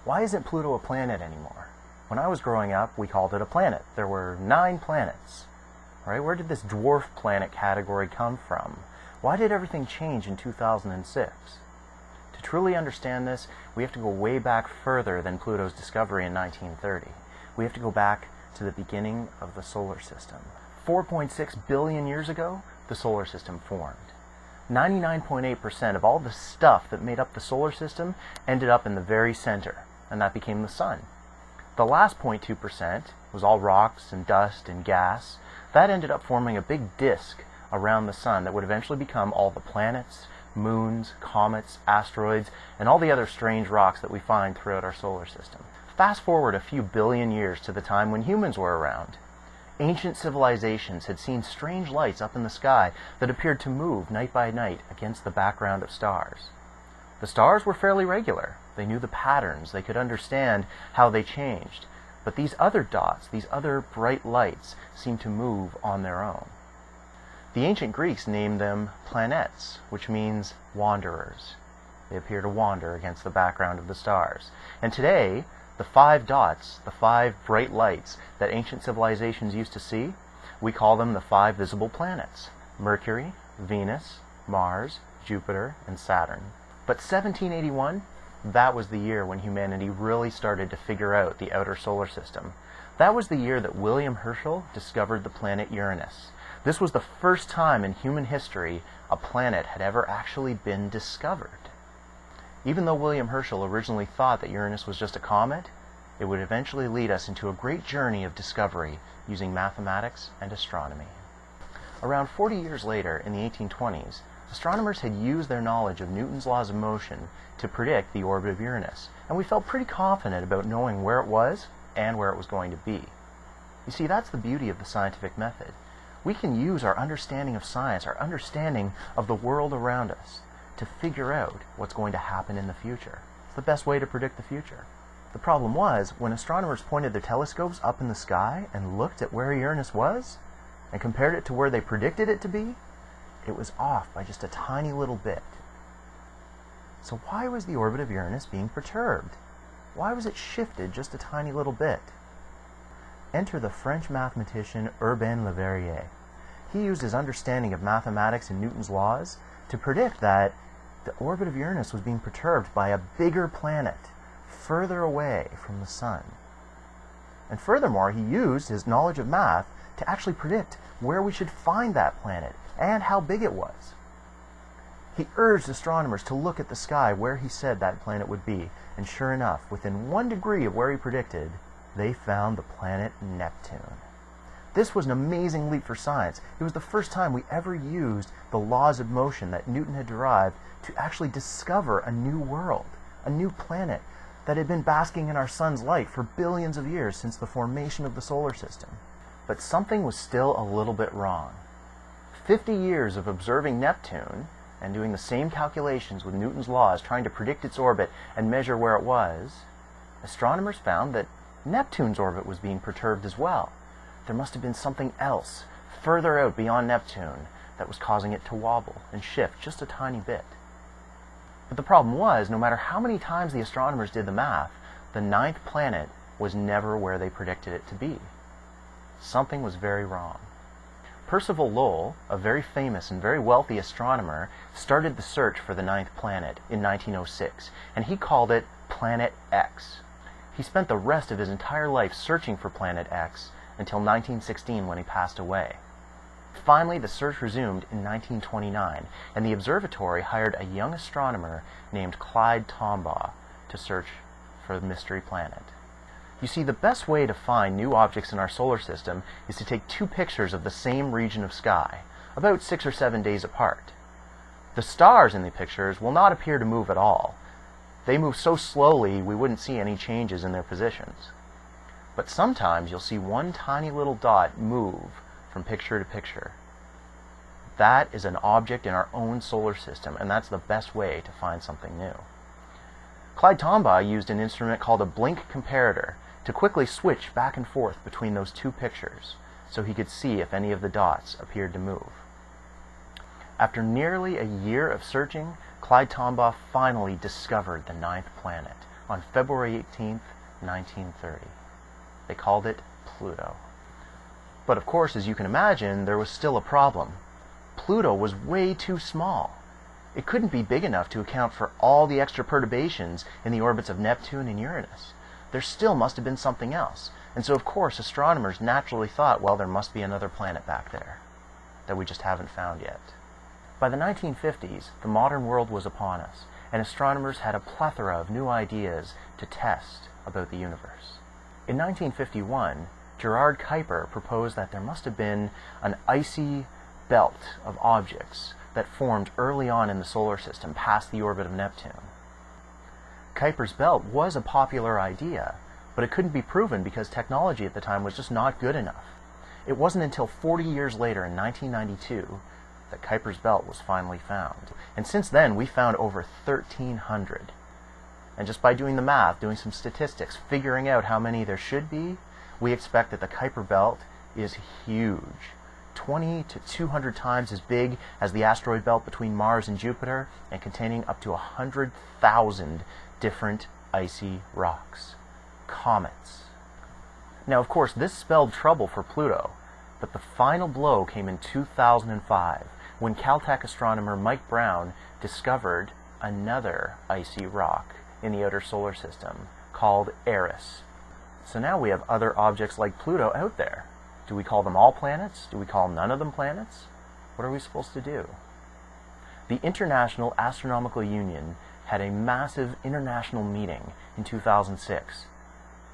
Why isn't Pluto a planet anymore? When I was growing up, we called it a planet. There were 9 planets. Right? Where did this dwarf planet category come from? Why did everything change in 2006? To truly understand this, we have to go way back further than Pluto's discovery in 1930. We have to go back to the beginning of the solar system. 4.6 billion years ago, the solar system formed. 99.8% of all the stuff that made up the solar system ended up in the very center, and that became the sun. The last 0.2% was all rocks and dust and gas. That ended up forming a big disk around the sun that would eventually become all the planets, moons, comets, asteroids, and all the other strange rocks that we find throughout our solar system. Fast forward a few billion years to the time when humans were around. Ancient civilizations had seen strange lights up in the sky that appeared to move night by night against the background of stars. The stars were fairly regular. They knew the patterns. They could understand how they changed. But these other dots, these other bright lights, seemed to move on their own. The ancient Greeks named them planets, which means wanderers. They appear to wander against the background of the stars. And today, the 5 dots, the 5 bright lights that ancient civilizations used to see, we call them the 5 visible planets: Mercury, Venus, Mars, Jupiter, and Saturn. But 1781, that was the year when humanity really started to figure out the outer solar system. That was the year that William Herschel discovered the planet Uranus. This was the first time in human history a planet had ever actually been discovered. Even though William Herschel originally thought that Uranus was just a comet, it would eventually lead us into a great journey of discovery using mathematics and astronomy. Around 40 years later, in the 1820s, astronomers had used their knowledge of Newton's laws of motion to predict the orbit of Uranus, and we felt pretty confident about knowing where it was and where it was going to be. You see, that's the beauty of the scientific method. We can use our understanding of science, our understanding of the world around us, to figure out what's going to happen in the future. It's the best way to predict the future. The problem was, when astronomers pointed their telescopes up in the sky and looked at where Uranus was, and compared it to where they predicted it to be, it was off by just a tiny little bit. So why was the orbit of Uranus being perturbed? Why was it shifted just a tiny little bit? Enter the French mathematician Urbain Le Verrier. He used his understanding of mathematics and Newton's laws to predict that the orbit of Uranus was being perturbed by a bigger planet further away from the sun. And furthermore, he used his knowledge of math to actually predict where we should find that planet and how big it was. He urged astronomers to look at the sky where he said that planet would be, and sure enough, within 1 degree of where he predicted, they found the planet Neptune. This was an amazing leap for science. It was the first time we ever used the laws of motion that Newton had derived to actually discover a new world, a new planet that had been basking in our sun's light for billions of years since the formation of the solar system. But something was still a little bit wrong. 50 years of observing Neptune and doing the same calculations with Newton's laws, trying to predict its orbit and measure where it was, astronomers found that Neptune's orbit was being perturbed as well. There must have been something else further out beyond Neptune that was causing it to wobble and shift just a tiny bit. But the problem was, no matter how many times the astronomers did the math, the 9th planet was never where they predicted it to be. Something was very wrong. Percival Lowell, a very famous and very wealthy astronomer, started the search for the 9th planet in 1906, and he called it Planet X. He spent the rest of his entire life searching for Planet X until 1916 when he passed away. Finally, the search resumed in 1929, and the observatory hired a young astronomer named Clyde Tombaugh to search for the mystery planet. You see, the best way to find new objects in our solar system is to take 2 pictures of the same region of sky, about 6 or 7 days apart. The stars in the pictures will not appear to move at all. They move so slowly we wouldn't see any changes in their positions. But sometimes you'll see one tiny little dot move from picture to picture. That is an object in our own solar system, and that's the best way to find something new. Clyde Tombaugh used an instrument called a blink comparator to quickly switch back and forth between those 2 pictures so he could see if any of the dots appeared to move. After nearly a year of searching, Clyde Tombaugh finally discovered the 9th planet on February 18th, 1930. They called it Pluto. But of course, as you can imagine, there was still a problem. Pluto was way too small. It couldn't be big enough to account for all the extra perturbations in the orbits of Neptune and Uranus. There still must have been something else. And so, of course, astronomers naturally thought, well, there must be another planet back there that we just haven't found yet. By the 1950s, the modern world was upon us, and astronomers had a plethora of new ideas to test about the universe. In 1951, Gerard Kuiper proposed that there must have been an icy belt of objects that formed early on in the solar system past the orbit of Neptune. Kuiper's belt was a popular idea, but it couldn't be proven because technology at the time was just not good enough. It wasn't until 40 years later, in 1992, that Kuiper's belt was finally found. And since then, we found over 1,300. And just by doing the math, doing some statistics, figuring out how many there should be, we expect that the Kuiper belt is huge. 20 to 200 times as big as the asteroid belt between Mars and Jupiter, and containing up to 100,000 different icy rocks. Comets. Now, of course, this spelled trouble for Pluto, but the final blow came in 2005, when Caltech astronomer Mike Brown discovered another icy rock in the outer solar system called Eris. So now we have other objects like Pluto out there. Do we call them all planets? Do we call none of them planets? What are we supposed to do? The International Astronomical Union had a massive international meeting in 2006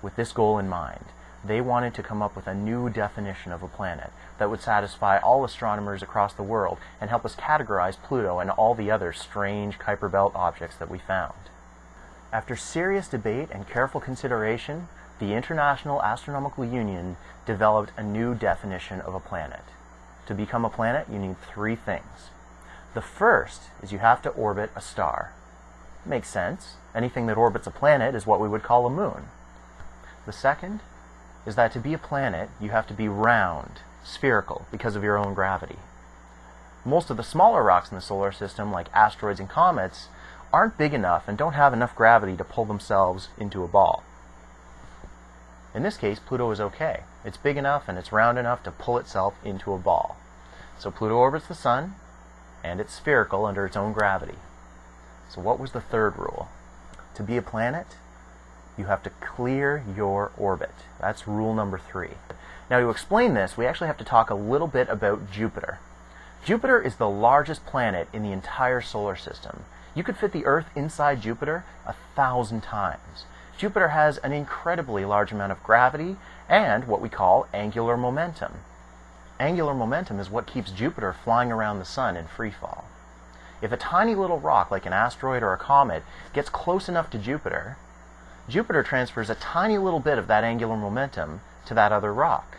with this goal in mind. They wanted to come up with a new definition of a planet that would satisfy all astronomers across the world and help us categorize Pluto and all the other strange Kuiper Belt objects that we found. After serious debate and careful consideration, the International Astronomical Union developed a new definition of a planet. To become a planet, you need three things. The first is you have to orbit a star. Makes sense. Anything that orbits a planet is what we would call a moon. The second is that to be a planet, you have to be round, spherical, because of your own gravity. Most of the smaller rocks in the solar system, like asteroids and comets, aren't big enough and don't have enough gravity to pull themselves into a ball. In this case, Pluto is okay. It's big enough and it's round enough to pull itself into a ball. So Pluto orbits the Sun, and it's spherical under its own gravity. So what was the third rule? To be a planet, you have to clear your orbit. That's rule number 3. Now, to explain this, we actually have to talk a little bit about Jupiter. Jupiter is the largest planet in the entire solar system. You could fit the Earth inside Jupiter 1,000 times. Jupiter has an incredibly large amount of gravity and what we call angular momentum. Angular momentum is what keeps Jupiter flying around the Sun in free fall. If a tiny little rock like an asteroid or a comet gets close enough to Jupiter, Jupiter transfers a tiny little bit of that angular momentum to that other rock,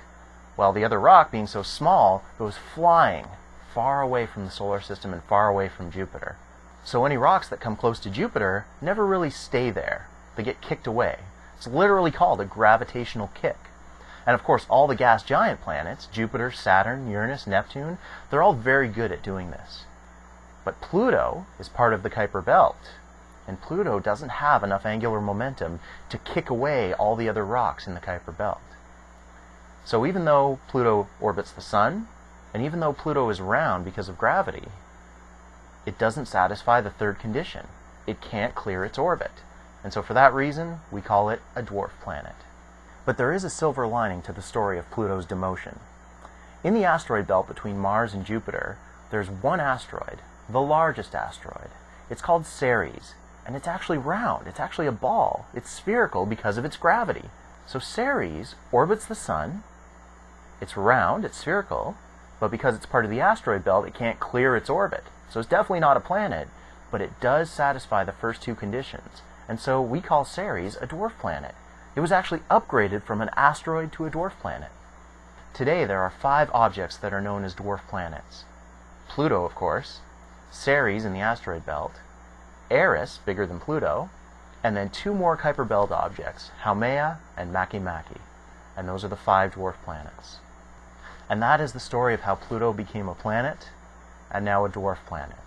while the other rock, being so small, goes flying far away from the solar system and far away from Jupiter. So any rocks that come close to Jupiter never really stay there. They get kicked away. It's literally called a gravitational kick. And of course, all the gas giant planets, Jupiter, Saturn, Uranus, Neptune, they're all very good at doing this. But Pluto is part of the Kuiper Belt, and Pluto doesn't have enough angular momentum to kick away all the other rocks in the Kuiper Belt. So even though Pluto orbits the Sun, and even though Pluto is round because of gravity, it doesn't satisfy the third condition. It can't clear its orbit. And so for that reason, we call it a dwarf planet. But there is a silver lining to the story of Pluto's demotion. In the asteroid belt between Mars and Jupiter, there's one asteroid, the largest asteroid. It's called Ceres, and it's actually round. It's actually a ball. It's spherical because of its gravity. So Ceres orbits the Sun. It's round, it's spherical, but because it's part of the asteroid belt, it can't clear its orbit. So it's definitely not a planet, but it does satisfy the first two conditions. And so we call Ceres a dwarf planet. It was actually upgraded from an asteroid to a dwarf planet. Today there are 5 objects that are known as dwarf planets. Pluto, of course, Ceres in the asteroid belt, Eris, bigger than Pluto, and then 2 more Kuiper Belt objects, Haumea and Makemake. And those are the 5 dwarf planets. And that is the story of how Pluto became a planet, and now a dwarf planet.